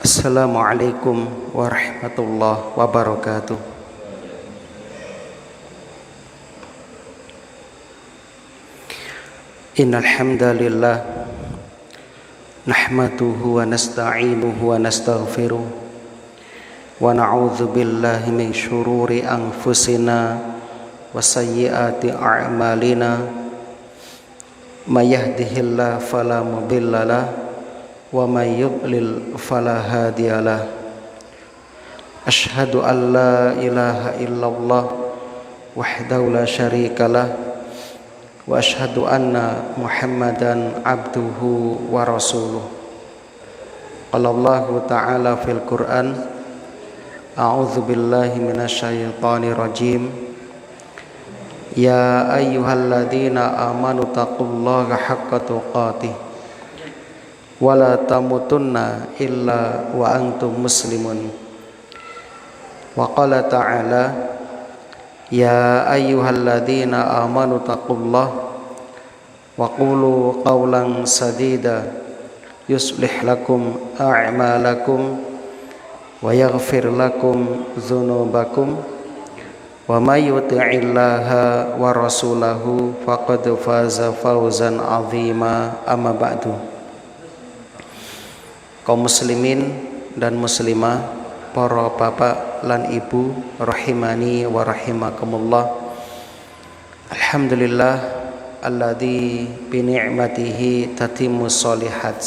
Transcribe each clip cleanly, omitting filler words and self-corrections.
Assalamualaikum warahmatullahi wabarakatuh. Innal hamdalillah nahmaduhu wa nasta'inuhu wa nastaghfiruh wa na'udzu billahi min syururi anfusina wa sayyiati a'malina may yahdihillahu fala mudhillalah wa may yudlil fala hadiyalah. Asyhadu an la ilaha illallah wahdahu la syarikalah wa asyhadu anna Muhammadan abduhu wa rasuluh. Qala Allahu ta'ala fil Qur'an, a'udzu billahi minasyaitonir rajim. Ya ayyuhalladzina amanu taqullaha haqqa tuqatih wala tamutunna illa wa antum muslimun. Wa qala ta'ala, ya ayyuhalladzina amanu taqullaha wa qulu qawlan sadida yuslih lakum a'malakum wa yaghfir lakum dzunubakum wa may yuti'illaha wa rasulahu faqad faza fawzan 'azima. Amma ba'du. Kaum muslimin dan muslimah, para bapak lan ibu rahimani wa rahimakumullah. Alhamdulillah alladzi bi ni'matihi tatimmus sholihat.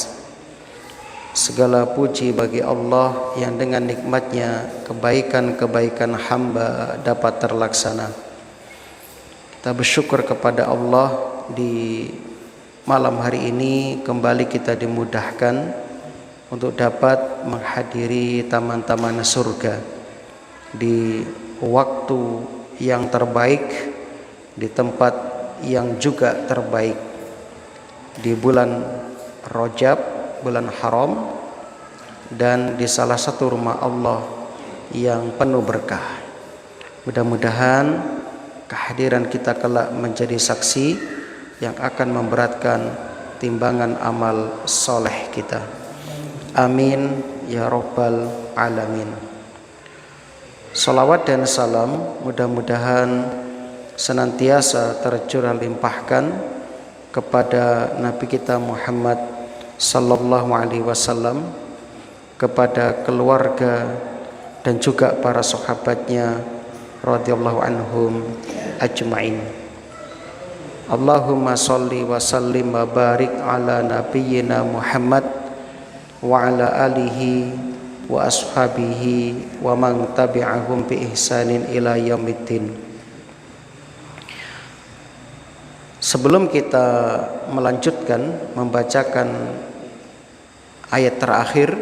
Segala puji bagi Allah yang dengan nikmatnya kebaikan-kebaikan hamba dapat terlaksana. Kita bersyukur kepada Allah, di malam hari ini kembali kita dimudahkan untuk dapat menghadiri taman-taman surga di waktu yang terbaik, di tempat yang juga terbaik, di bulan Rajab, bulan haram, dan di salah satu rumah Allah yang penuh berkah. Mudah-mudahan kehadiran kita kelak menjadi saksi yang akan memberatkan timbangan amal soleh kita. Amin ya rabbal alamin. Salawat dan salam mudah-mudahan senantiasa tercurah limpahkan kepada Nabi kita Muhammad sallallahu alaihi wasallam, kepada keluarga dan juga para sahabatnya radhiyallahu anhum ajmain. Allahumma sholli wa sallim wa barik ala nabiyyina Muhammad wa ala alihi wa ashabihi wa man tabi'ahum bi ihsanin ila yaumiddin. Sebelum kita melanjutkan membacakan ayat terakhir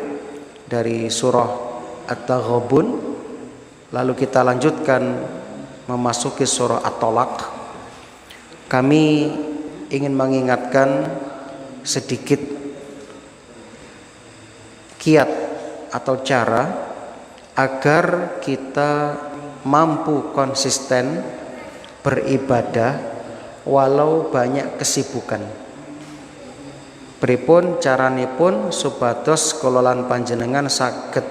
dari surah At-Taghabun, lalu kita lanjutkan memasuki surah At-Talaq, kami ingin mengingatkan sedikit kiat atau cara agar kita mampu konsisten beribadah walau banyak kesibukan. Pripun caranipun supados kololan panjenengan saged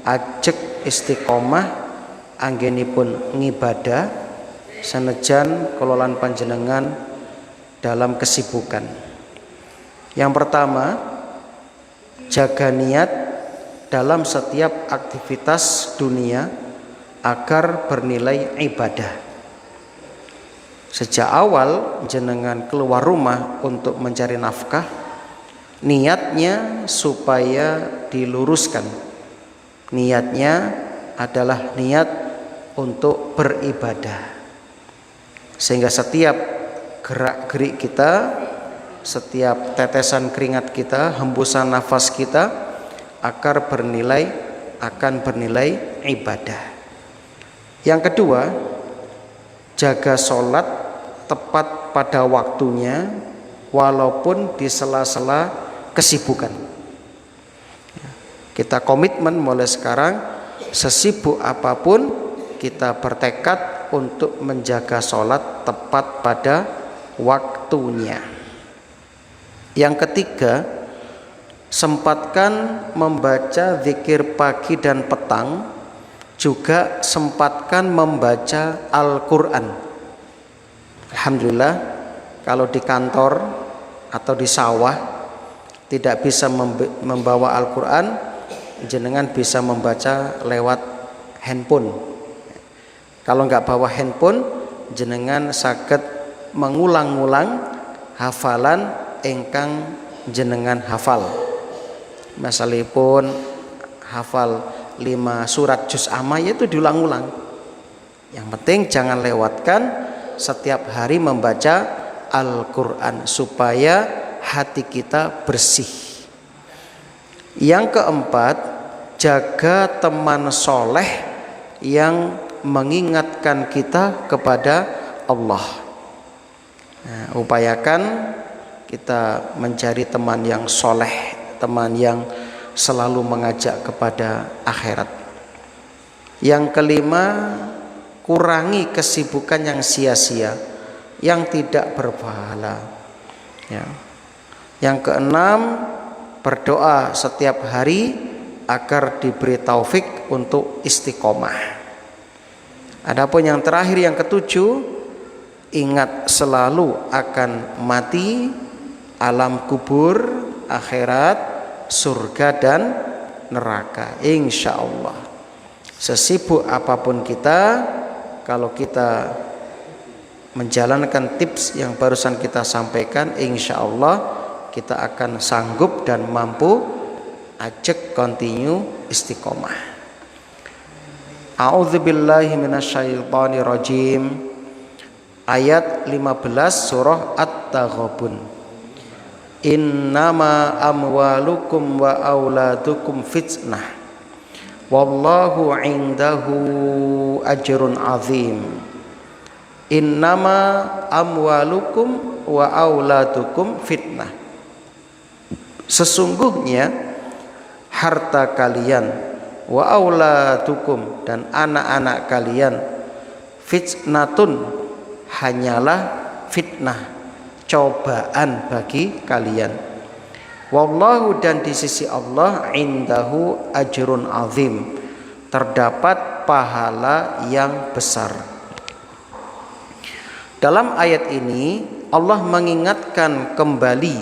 ajeg istiqomah anggenipun ngibadah senajan kololan panjenengan dalam kesibukan. Yang pertama, jaga niat dalam setiap aktivitas dunia agar bernilai ibadah. Sejak awal jenengan keluar rumah untuk mencari nafkah, niatnya supaya diluruskan. Niatnya adalah niat untuk beribadah, sehingga setiap gerak-gerik kita setiap tetesan keringat kita, hembusan nafas kita akan bernilai ibadah. Yang kedua, jaga sholat tepat pada waktunya walaupun di sela-sela kesibukan. Kita komitmen mulai sekarang, sesibuk apapun kita bertekad untuk menjaga sholat tepat pada waktunya. Yang ketiga, sempatkan membaca zikir pagi dan petang, juga sempatkan membaca Al-Quran. Alhamdulillah, kalau di kantor atau di sawah tidak bisa membawa Al-Quran, jenengan bisa membaca lewat handphone. Kalau nggak bawa handphone, jenengan saged mengulang-ulang hafalan ingkang jenengan hafal. Masalipun hafal 5 surat juz amma, itu diulang-ulang. Yang penting jangan lewatkan setiap hari membaca Al-Quran supaya hati kita bersih. Yang keempat, jaga teman soleh yang mengingatkan kita kepada Allah. Upayakan kita mencari teman yang soleh, teman yang selalu mengajak kepada akhirat. Yang kelima, kurangi kesibukan yang sia-sia, yang tidak berpahala. Yang keenam, berdoa setiap hari agar diberi taufik untuk istiqomah. Adapun yang terakhir, yang ketujuh, ingat selalu akan mati, alam kubur, akhirat, surga dan neraka. Insya Allah, sesibuk apapun kita, kalau kita menjalankan tips yang barusan kita sampaikan, insya Allah kita akan sanggup dan mampu ajak continue istiqomah. A'udzubillahi minasyaitonirrajim. Ayat 15 surah At-Taghabun. Innama amwalukum wa auladukum fitnah wallahu indahu ajrun azim. Innama amwalukum wa auladukum fitnah. Sesungguhnya harta kalian, wa auladukum, dan anak-anak kalian, fitnatun, hanyalah fitnah, cobaan bagi kalian. Wallahu, dan di sisi Allah, indahu ajrun azim, terdapat pahala yang besar. Dalam ayat ini Allah mengingatkan kembali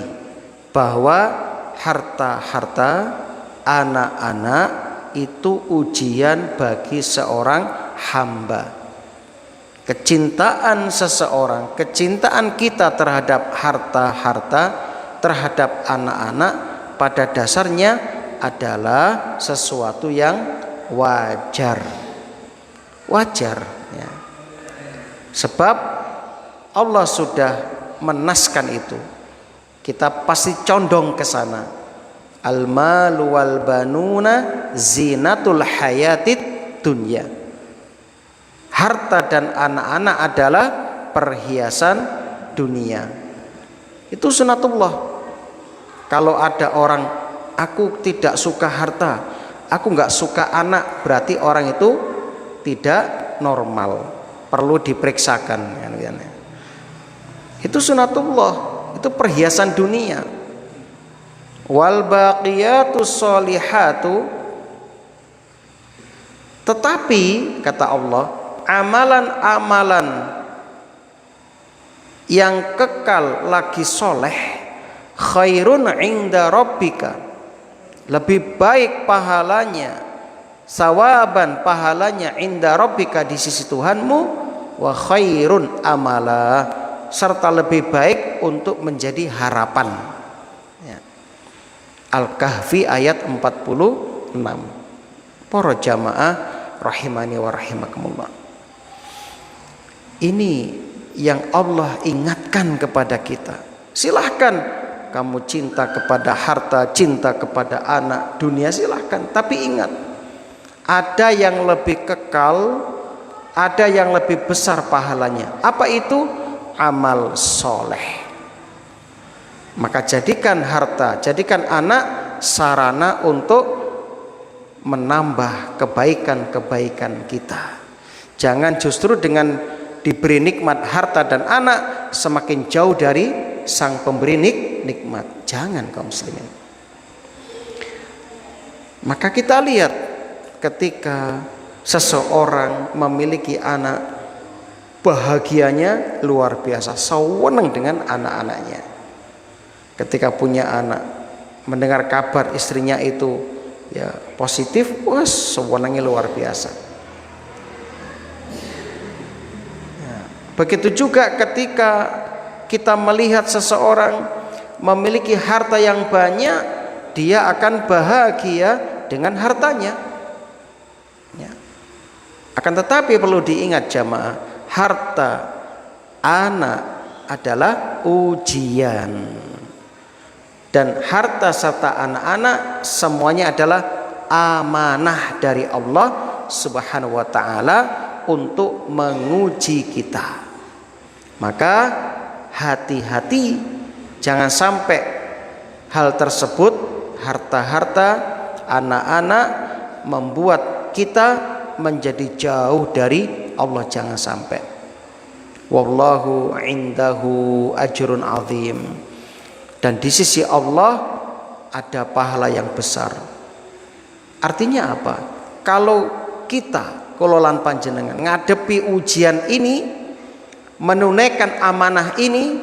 bahwa harta-harta, anak-anak itu ujian bagi seorang hamba. Kecintaan seseorang, kecintaan kita terhadap harta-harta, terhadap anak-anak, pada dasarnya adalah sesuatu yang wajar. Wajar, ya. Sebab Allah sudah menaskan itu. Kita pasti condong ke sana. Al-malu wal banuna zinatul hayatid dunya. Harta dan anak-anak adalah perhiasan dunia. Itu sunatullah. Kalau ada orang, aku tidak suka harta, aku nggak suka anak, berarti orang itu tidak normal, perlu diperiksakan. Itu sunatullah, itu perhiasan dunia. Wal baqiyatus sholihatu, tetapi kata Allah, amalan-amalan yang kekal lagi soleh, khairun inda rabbika, lebih baik pahalanya, sawaban, pahalanya, inda rabbika, di sisi Tuhanmu, wa khairun amala, serta lebih baik untuk menjadi harapan. Al-Kahfi ayat 46. Para jamaah rahimani wa rahimakumullah. Ini yang Allah ingatkan kepada kita. Silahkan kamu cinta kepada harta, cinta kepada anak, dunia, silahkan. Tapi ingat, ada yang lebih kekal, ada yang lebih besar pahalanya. Apa itu? Amal soleh. Maka jadikan harta, jadikan anak sarana untuk menambah kebaikan-kebaikan kita. Jangan justru dengan diberi nikmat harta dan anak semakin jauh dari sang pemberi nikmat. Jangan kaum muslimin. Maka kita lihat ketika seseorang memiliki anak, bahagianya luar biasa, senang dengan anak-anaknya. Ketika punya anak, mendengar kabar istrinya itu ya positif, wah senangnya luar biasa. Ya. Begitu juga ketika kita melihat seseorang memiliki harta yang banyak, dia akan bahagia dengan hartanya. Ya. Akan tetapi perlu diingat jamaah, harta anak adalah ujian. Dan harta serta anak-anak semuanya adalah amanah dari Allah Subhanahu wa ta'ala untuk menguji kita. Maka hati-hati, jangan sampai hal tersebut, harta-harta anak-anak, membuat kita menjadi jauh dari Allah. Jangan sampai. Wallahu indahu ajrun azim. Dan di sisi Allah ada pahala yang besar. Artinya apa? Kalau kita, kololan panjenengan, ngadepi ujian ini, menunaikan amanah ini,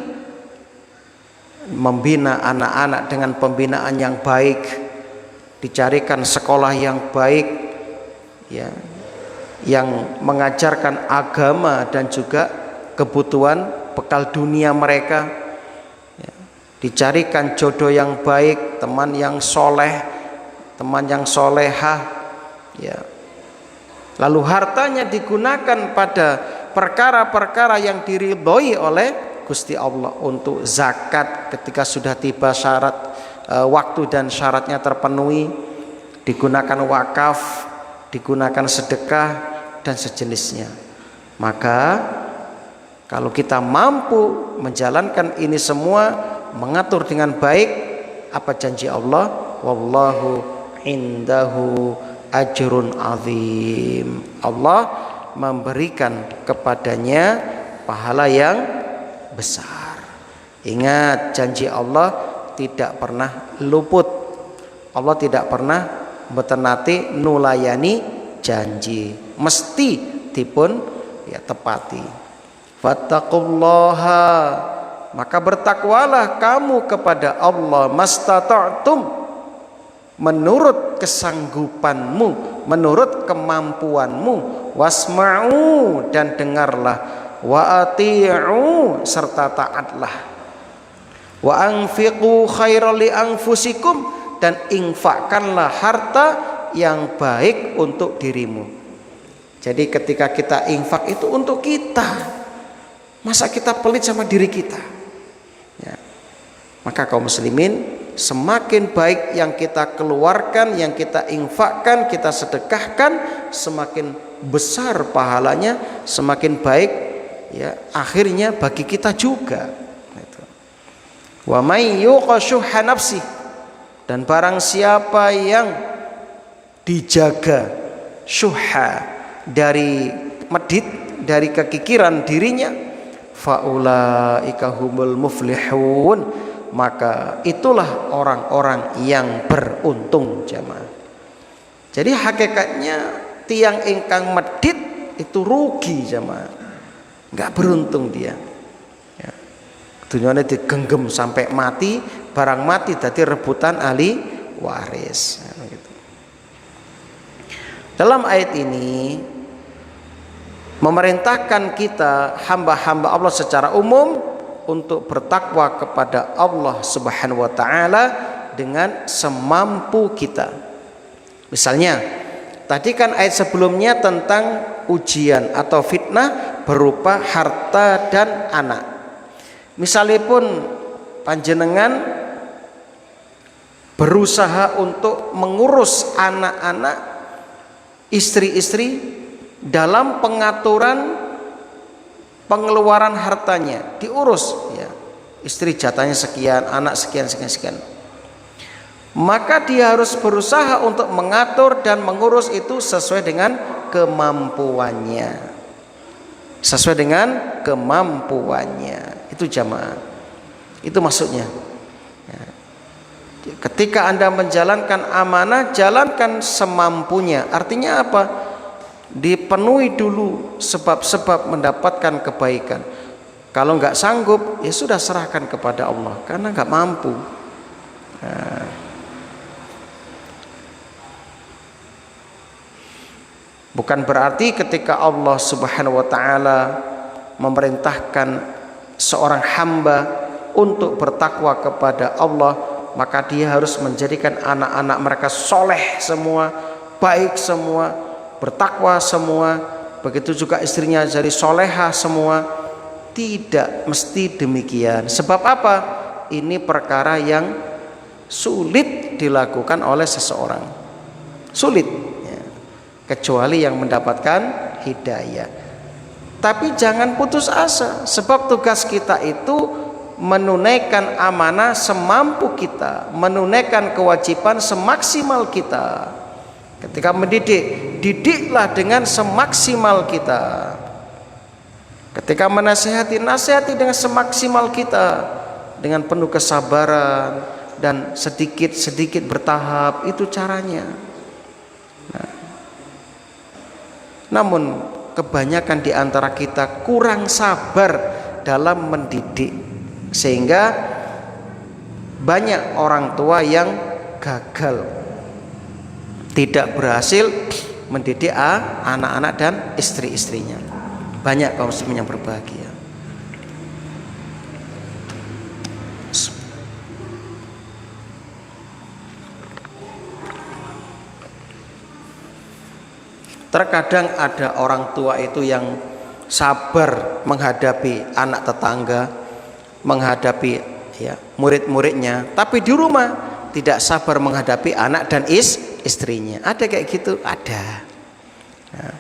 membina anak-anak dengan pembinaan yang baik, dicarikan sekolah yang baik, ya, yang mengajarkan agama dan juga kebutuhan bekal dunia mereka. Dicarikan jodoh yang baik, teman yang soleh, teman yang solehah, ya. Lalu hartanya digunakan pada perkara-perkara yang diridhoi oleh Gusti Allah, untuk zakat ketika sudah tiba syarat waktu dan syaratnya terpenuhi, digunakan wakaf, digunakan sedekah dan sejenisnya. Maka kalau kita mampu menjalankan ini semua, mengatur dengan baik, apa janji Allah? Wallahu indahu ajrun azim. Allah memberikan kepadanya pahala yang besar. Ingat, janji Allah tidak pernah luput. Allah tidak pernah mboten nulayani janji, mesti dipun ya tepati. Fattaqullaha, maka bertakwalah kamu kepada Allah, mastata'tum, menurut kesanggupanmu, menurut kemampuanmu, wasma'u, dan dengarlah, wa ati'u, serta taatlah, wa anfiqu khairal li anfusikum, dan infakkanlah harta yang baik untuk dirimu. Jadi ketika kita infak itu untuk kita, masa kita pelit sama diri kita? Ya. Maka kaum muslimin, semakin baik yang kita keluarkan, yang kita infakkan, kita sedekahkan, semakin besar pahalanya, semakin baik ya akhirnya bagi kita juga. Wa may yuqa syuhha nafsi, dan barang siapa yang dijaga syuhha, dari medit, dari kekikiran dirinya, faulaika humul muflihun, maka itulah orang-orang yang beruntung jamaah. Jadi hakikatnya tiang ingkang medit itu rugi jamaah, nggak beruntung dia. Ya. Dunyane digenggam sampai mati, barang mati dadi rebutan ahli waris. Nah, gitu. Dalam ayat ini memerintahkan kita hamba-hamba Allah secara umum untuk bertakwa kepada Allah Subhanahu wa taala dengan semampu kita. Misalnya, tadi kan ayat sebelumnya tentang ujian atau fitnah berupa harta dan anak. Misalipun panjenengan berusaha untuk mengurus anak-anak, istri-istri dalam pengaturan pengeluaran hartanya, diurus ya. Istri jatahnya sekian, anak sekian sekian sekian. Maka dia harus berusaha untuk mengatur dan mengurus itu sesuai dengan kemampuannya. Sesuai dengan kemampuannya. Itu jamaah. Itu maksudnya. Ya. Ketika Anda menjalankan amanah, jalankan semampunya. Artinya apa? Dipenuhi dulu sebab-sebab mendapatkan kebaikan. Kalau nggak sanggup, ya sudah serahkan kepada Allah karena nggak mampu. Nah, bukan berarti ketika Allah Subhanahu wa taala memerintahkan seorang hamba untuk bertakwa kepada Allah, maka dia harus menjadikan anak-anak mereka soleh semua, baik semua, bertakwa semua. Begitu juga istrinya jadi solehah semua. Tidak mesti demikian. Sebab apa? Ini perkara yang sulit dilakukan oleh seseorang. Sulit ya. Kecuali yang mendapatkan hidayah. Tapi jangan putus asa. Sebab tugas kita itu menunaikan amanah semampu kita, menunaikan kewajiban semaksimal kita. Ketika mendidik, didiklah dengan semaksimal kita. Ketika menasihati, nasihati dengan semaksimal kita, dengan penuh kesabaran dan sedikit-sedikit bertahap. Itu caranya. Nah, namun kebanyakan di antara kita kurang sabar dalam mendidik, sehingga banyak orang tua yang gagal, tidak berhasil mendidik anak-anak dan istri-istrinya. Banyak kaum muslimin yang berbahagia. Terkadang ada orang tua itu yang sabar menghadapi anak tetangga, menghadapi ya, murid-muridnya, tapi di rumah tidak sabar menghadapi anak dan istrinya. Ada kayak gitu? Ada. Nah,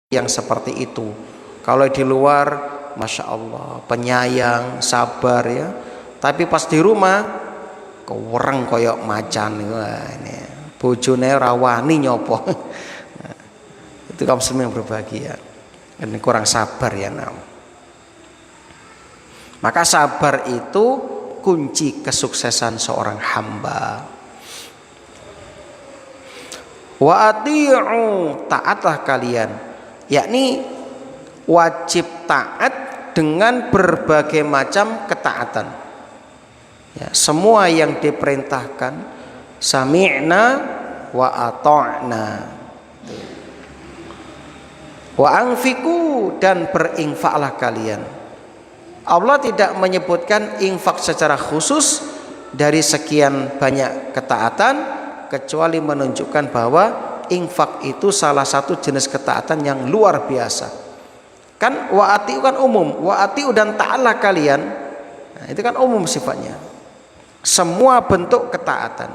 yang seperti itu. Kalau di luar, masya Allah, penyayang, sabar ya. Tapi pas di rumah, kewereng koyok macan. Wah, ini bojone rawani nyopo. Nah, itu kaum muslimin yang berbahagia. Ini kurang sabar ya nam. Maka sabar itu kunci kesuksesan seorang hamba. Wa ati'u, taatlah kalian. Yakni wajib taat dengan berbagai macam ketaatan ya, semua yang diperintahkan sami'na wa ata'na wa anfiqu, dan berinfaklah kalian. Allah tidak menyebutkan infak secara khusus dari sekian banyak ketaatan, kecuali menunjukkan bahwa infak itu salah satu jenis ketaatan yang luar biasa. Kan wa'ati kan umum, wa'ati dan ta'ala kalian. Nah, itu kan umum sifatnya. Semua bentuk ketaatan.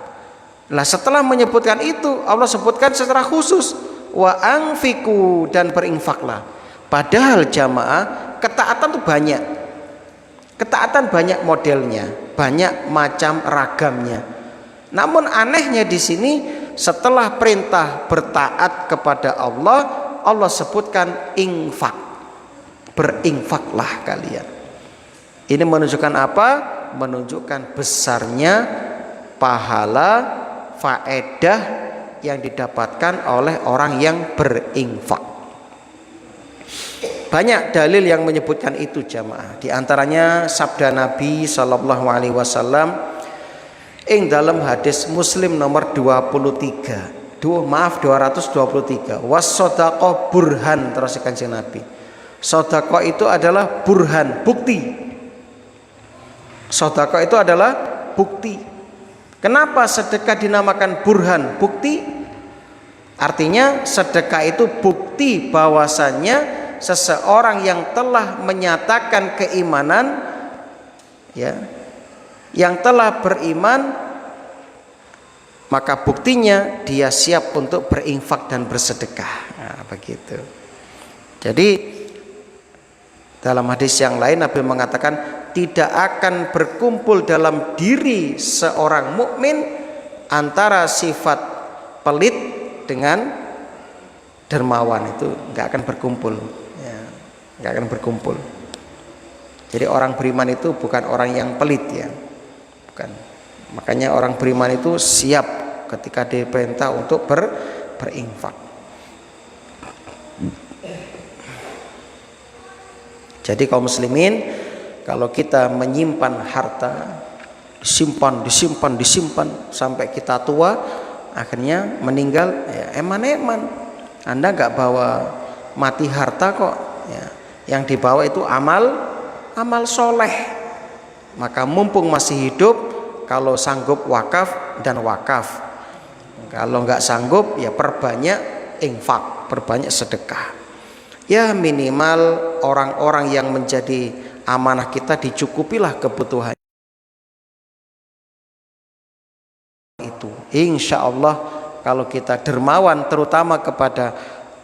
Nah, setelah menyebutkan itu, Allah sebutkan secara khusus wa anfiqu, dan berinfaklah. Padahal jamaah, ketaatan itu banyak. Ketaatan banyak modelnya, banyak macam ragamnya. Namun anehnya di sini, setelah perintah bertaat kepada Allah, Allah sebutkan infak. Berinfaklah kalian. Ini menunjukkan apa? Menunjukkan besarnya pahala, faedah yang didapatkan oleh orang yang berinfak. Banyak dalil yang menyebutkan itu jamaah. Di antaranya sabda Nabi sallallahu alaihi wasallam ing dalam hadis Muslim nomor 223. 223. Was shadaqah burhan, terus Kanjeng Nabi. Sedekah itu adalah burhan, bukti. Sedekah itu adalah bukti. Kenapa sedekah dinamakan burhan, bukti? Artinya sedekah itu bukti bahwasannya seseorang yang telah menyatakan keimanan, ya, yang telah beriman, maka buktinya dia siap untuk berinfak dan bersedekah. Nah, begitu. Jadi dalam hadis yang lain Nabi mengatakan tidak akan berkumpul dalam diri seorang mukmin antara sifat pelit dengan dermawan, itu nggak akan berkumpul, ya, nggak akan berkumpul. Jadi orang beriman itu bukan orang yang pelit, ya, bukan. Makanya orang beriman itu siap ketika diperintah untuk berinfak. Jadi kaum muslimin, kalau kita menyimpan harta, disimpan sampai kita tua, akhirnya meninggal, ya eman-eman. Anda nggak bawa mati harta kok, ya. Yang dibawa itu amal soleh. Maka mumpung masih hidup, kalau sanggup wakaf dan wakaf. Kalau nggak sanggup, ya perbanyak infak, perbanyak sedekah. Ya minimal orang-orang yang menjadi amanah kita dicukupilah kebutuhan itu. Insya Allah kalau kita dermawan terutama kepada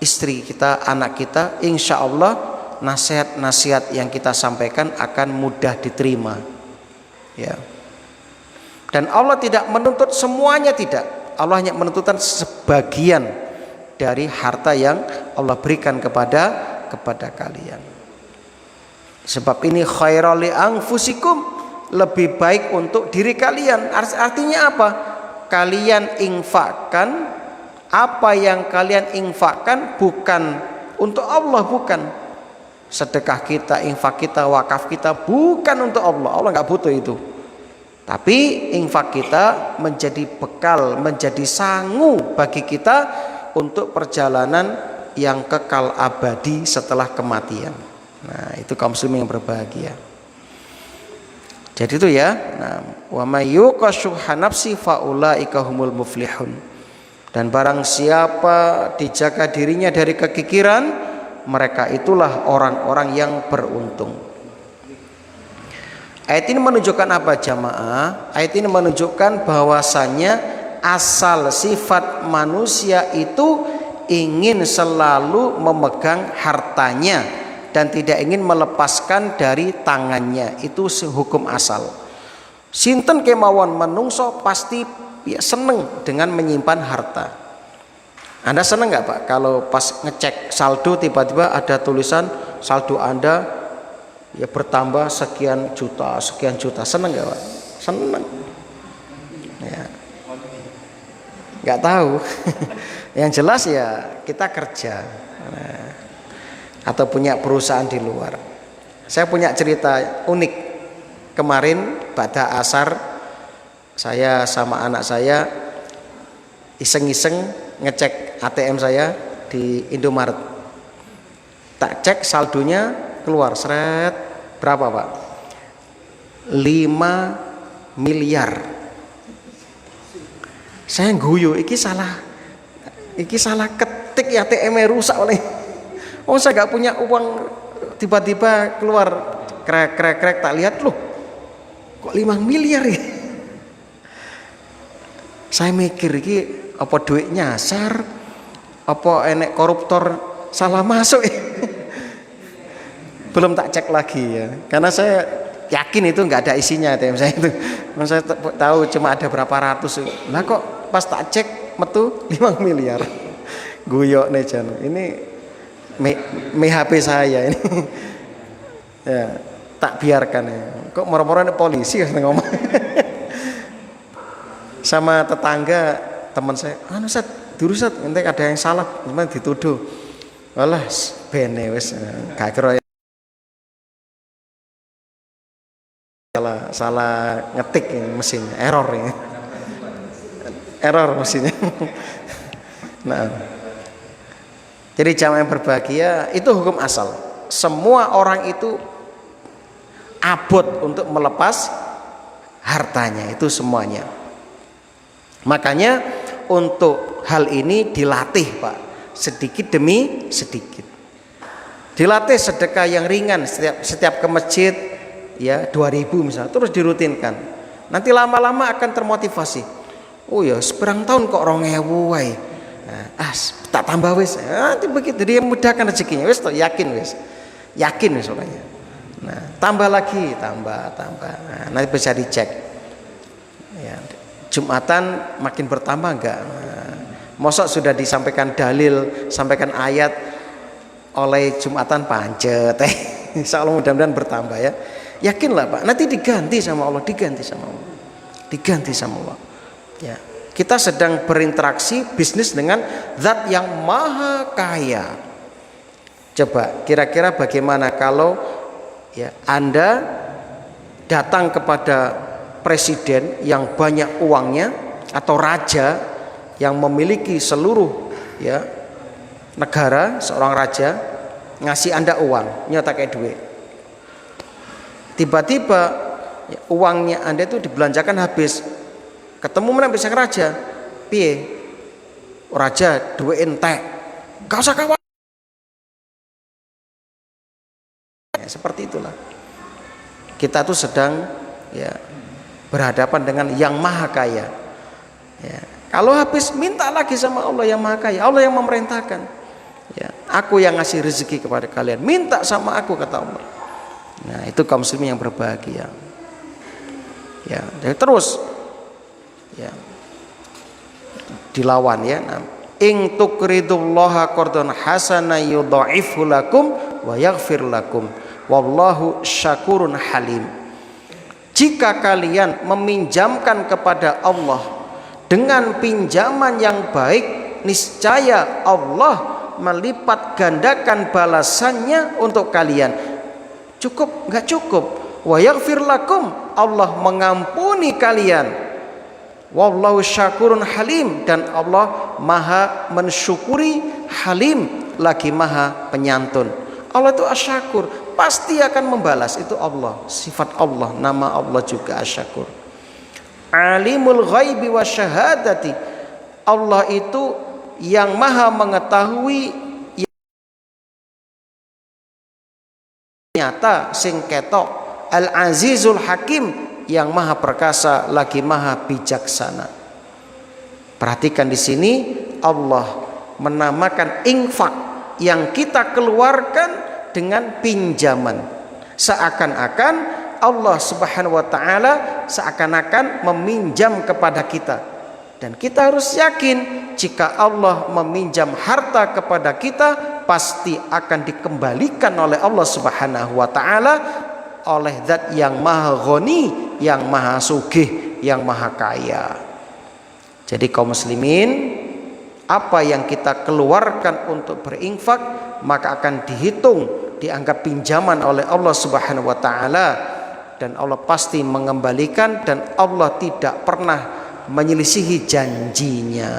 istri kita, anak kita, insya Allah nasihat-nasihat yang kita sampaikan akan mudah diterima, ya. Dan Allah tidak menuntut semuanya, tidak. Allah hanya menuntut sebagian dari harta yang Allah berikan kepada kalian. Sebab ini khairal li anfusikum, lebih baik untuk diri kalian. Artinya apa? Kalian infakkan apa yang kalian infakkan bukan untuk Allah, bukan. Sedekah kita, infak kita, wakaf kita bukan untuk Allah. Allah nggak butuh itu. Tapi infak kita menjadi bekal, menjadi sangu bagi kita untuk perjalanan yang kekal abadi setelah kematian. Nah, itu kaum muslimin yang berbahagia. Jadi itu, ya. Nah, wa may yuqashuha nafsi faulaika humul muflihun. Dan barang siapa dijaga dirinya dari kekikiran, mereka itulah orang-orang yang beruntung. Ayat ini menunjukkan apa, jamaah? Ayat ini menunjukkan bahwasannya asal sifat manusia itu ingin selalu memegang hartanya dan tidak ingin melepaskan dari tangannya. Itu hukum asal. Sinten kemawon menungso pasti ya seneng dengan menyimpan harta. Anda seneng nggak Pak kalau pas ngecek saldo tiba-tiba ada tulisan saldo Anda ya bertambah sekian juta, seneng nggak Pak? Seneng. Ya. Nggak tahu. Yang jelas ya kita kerja. Nah, atau punya perusahaan di luar. Saya punya cerita unik. Kemarin pada asar saya sama anak saya iseng-iseng ngecek ATM saya di Indomaret. Tak cek saldonya keluar seret berapa Pak? 5 miliar. Saya guyu, iki salah ketik ya, ATM-nya rusak oleh. Oh saya gak punya uang, tiba-tiba keluar krek tak lihat, loh kok 5 miliar ya. Saya mikir iki apa duit nyasar, apa enek koruptor salah masuk ya. Belum tak cek lagi ya, karena saya yakin itu nggak ada isinya ATM saya itu. Saya tahu cuma ada berapa ratus. Lah kok pas tak cek metu 5 miliar. Guyok nih Jan, ini HP saya ini. Ya, tak biarkan ya. Kok moro-moro ada polisi ngomong. Sama tetangga teman saya, anu Sat, durusat, nanti ada yang salah, teman dituduh. Walah, bene wis gak kira salah ngetik ini mesinnya, error ini. Error mesinnya. Nah. Jadi jamaah yang berbahagia, itu hukum asal. Semua orang itu abot untuk melepas hartanya, itu semuanya. Makanya untuk hal ini dilatih Pak, sedikit demi sedikit. Dilatih sedekah yang ringan setiap ke masjid ya 2.000 misalnya, terus dirutinkan. Nanti lama-lama akan termotivasi. Oh ya, seberang tahun kok 2.000 wae. Nah, tak tambah wis. Nanti begitu dia mudahkan rezekinya. Wis yakin wis. Yakin wis orangnya. Nah, tambah lagi, tambah. Nah, nanti bisa dicek. Ya, Jumatan makin bertambah enggak? Nah, mosok sudah disampaikan dalil, sampaikan ayat oleh Jumatan pancet. Insya Allah mudah-mudahan bertambah ya. Yakinlah Pak, nanti diganti sama Allah. Diganti sama Allah. Ya, kita sedang berinteraksi bisnis dengan zat yang maha kaya. Coba kira-kira bagaimana kalau ya Anda datang kepada presiden yang banyak uangnya atau raja yang memiliki seluruh ya negara, seorang raja ngasih Anda uang, nyata kayak duit. Tiba-tiba ya, uangnya Anda itu dibelanjakan habis. Ketemu mana bisa raja, piye? Raja duit entek, gak usah khawatir. Ya, seperti itulah. Kita tuh sedang ya berhadapan dengan yang maha kaya. Ya, kalau habis minta lagi sama Allah yang maha kaya, Allah yang memerintahkan. Ya, aku yang ngasih rezeki kepada kalian, minta sama aku kata Allah. Nah, itu kaum muslimin yang berbahagia. Ya, jadi terus ya dilawan ya. In tuqridullaha qardan hasana yudha'ifhu lakum wa yaghfir lakum wallahu syakurun halim. Jika kalian meminjamkan kepada Allah dengan pinjaman yang baik, niscaya Allah melipat gandakan balasannya untuk kalian. Cukup? Enggak cukup. Wa yaghfir lakum, Allah mengampuni kalian. Wallahu syakurun halim, dan Allah maha mensyukuri, halim lagi maha penyantun. Allah itu asyakur, pasti akan membalas. Itu Allah, sifat Allah, nama Allah juga asyakur. Alimul ghaibi wa syahadati, Allah itu yang maha mengetahui nyata sing ketok. Al-Azizul Hakim, yang maha perkasa lagi maha bijaksana. Perhatikan di sini Allah menamakan infak yang kita keluarkan dengan pinjaman. Seakan-akan Allah Subhanahu wa taala seakan-akan meminjam kepada kita. Dan kita harus yakin jika Allah meminjam harta kepada kita, pasti akan dikembalikan oleh Allah Subhanahu wa taala oleh zat yang maha ghani, yang maha sugih, yang maha kaya. Jadi kaum muslimin, apa yang kita keluarkan untuk berinfak maka akan dihitung, dianggap pinjaman oleh Allah Subhanahu wa taala, dan Allah pasti mengembalikan, dan Allah tidak pernah menyelisihi janjinya.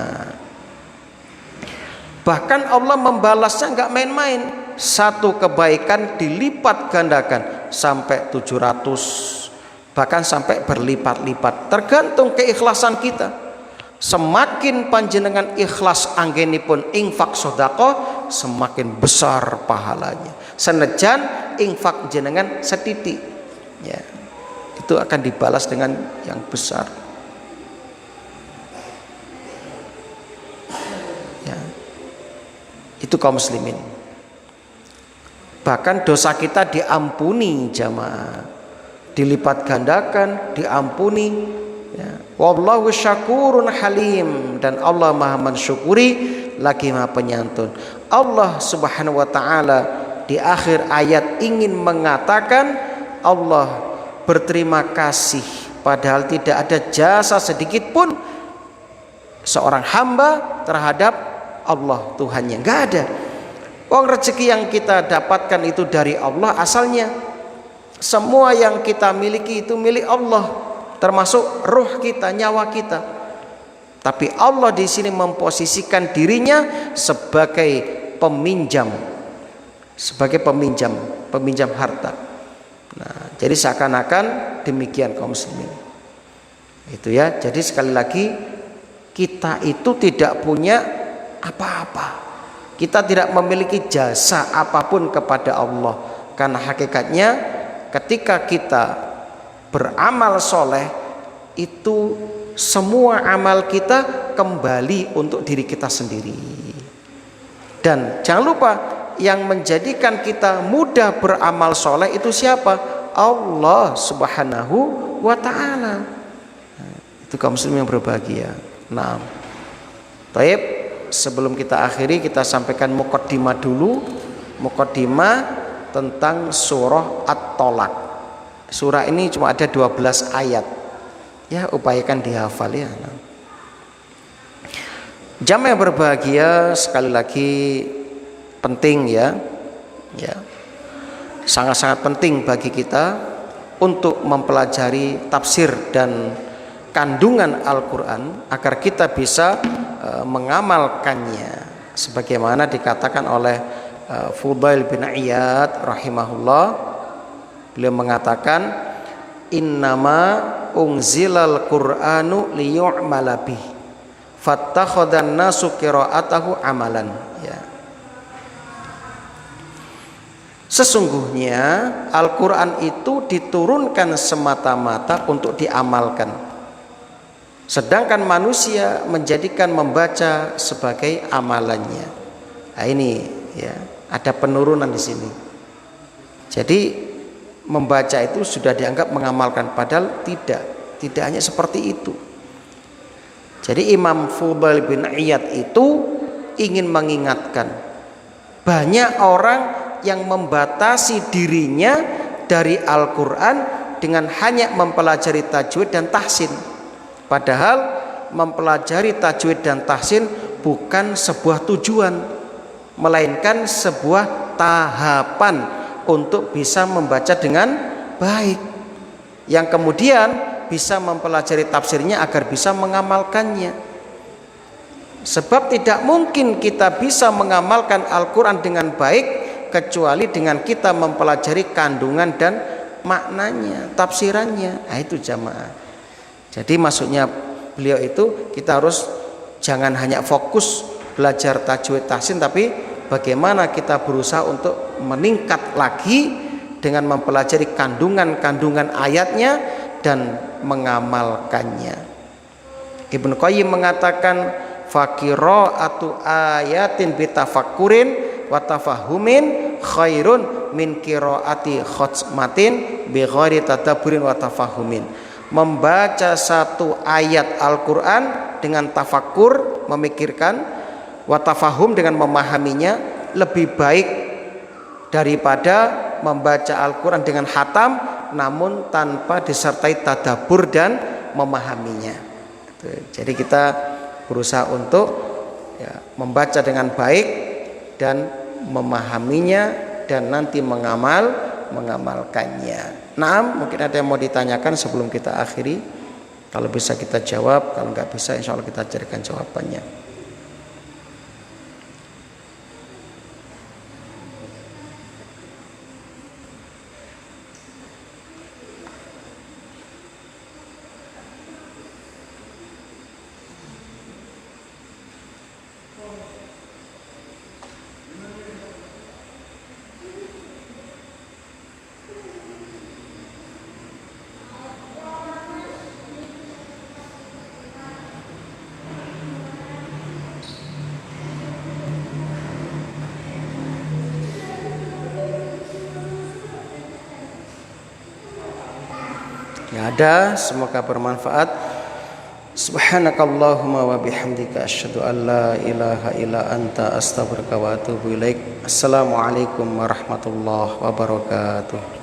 Bahkan Allah membalasnya nggak main-main. Satu kebaikan dilipat gandakan sampai 700, bahkan sampai berlipat-lipat, tergantung keikhlasan kita. Semakin panjenengan ikhlas anggenipun infak sedekah, semakin besar pahalanya. Senajan infak jenengan setitik, ya, itu akan dibalas dengan yang besar. Ya, itu kaum muslimin. Bahkan dosa kita diampuni jamaah, dilipat gandakan, diampuni ya. Wallahu syakurun halim, dan Allah maha mensyukuri lagi maha penyantun. Allah Subhanahu wa taala di akhir ayat ingin mengatakan Allah berterima kasih, padahal tidak ada jasa sedikit pun seorang hamba terhadap Allah Tuhannya, enggak ada. Uang rezeki yang kita dapatkan itu dari Allah asalnya. Semua yang kita miliki itu milik Allah, termasuk ruh kita, nyawa kita. Tapi Allah di sini memposisikan dirinya sebagai peminjam, peminjam harta. Nah, jadi seakan-akan demikian kaum muslimin. Itu ya. Jadi sekali lagi, kita itu tidak punya apa-apa. Kita tidak memiliki jasa apapun kepada Allah, karena hakikatnya ketika kita beramal soleh itu semua amal kita kembali untuk diri kita sendiri. Dan jangan lupa, yang menjadikan kita mudah beramal soleh itu siapa? Allah Subhanahu wa ta'ala. Itu kaum muslim yang berbahagia. Nah, taib, sebelum kita akhiri, kita sampaikan muqaddimah dulu. Muqaddimah tentang surah At-Tolak. Surah ini cuma ada 12 ayat. Ya, upayakan dihafal ya. Nah. Jamaah yang berbahagia, sekali lagi penting ya. Sangat-sangat penting bagi kita untuk mempelajari tafsir dan kandungan Al-Quran agar kita bisa mengamalkannya sebagaimana dikatakan oleh Fudail bin Iyad rahimahullah. Beliau mengatakan, innama unzilal Qur'anu liyu'mala bih fattakhadhan nasu qira'atahu amalan. Ya. Sesungguhnya Al-Quran itu diturunkan semata-mata untuk diamalkan, sedangkan manusia menjadikan membaca sebagai amalannya. Nah, ini ya, ada penurunan di sini. Jadi membaca itu sudah dianggap mengamalkan, padahal tidak hanya seperti itu. Jadi Imam Fudail bin Iyad itu ingin mengingatkan, banyak orang yang membatasi dirinya dari Al-Quran dengan hanya mempelajari tajwid dan tahsin. Padahal mempelajari tajwid dan tahsin bukan sebuah tujuan, melainkan sebuah tahapan untuk bisa membaca dengan baik, yang kemudian bisa mempelajari tafsirnya agar bisa mengamalkannya. Sebab tidak mungkin kita bisa mengamalkan Al-Quran dengan baik kecuali dengan kita mempelajari kandungan dan maknanya, tafsirannya. Nah, itu jamaah. Jadi maksudnya beliau itu, kita harus jangan hanya fokus belajar tajwid tahsin, tapi bagaimana kita berusaha untuk meningkat lagi dengan mempelajari kandungan-kandungan ayatnya dan mengamalkannya. Ibnu Qayyim mengatakan, faqira'atu ayatin bitafakkurin wa tafahumin khairun min qiraati khatsmatin bi ghairi tadabburin wa tafahumin. Membaca satu ayat Al-Quran dengan tafakkur, memikirkan, wa tafahum dengan memahaminya, lebih baik daripada membaca Al-Quran dengan khatam namun tanpa disertai tadabbur dan memahaminya. Jadi kita berusaha untuk membaca dengan baik dan memahaminya dan nanti mengamalkannya. Nah, mungkin ada yang mau ditanyakan sebelum kita akhiri. Kalau bisa kita jawab, kalau nggak bisa insya Allah kita carikan jawabannya. Ya ada, semoga bermanfaat. Subhanakallahumma wa bihamdika asyhadu an la ilaha illa anta astaghfiruka wa atubu ilaik. Assalamualaikum warahmatullahi wabarakatuh.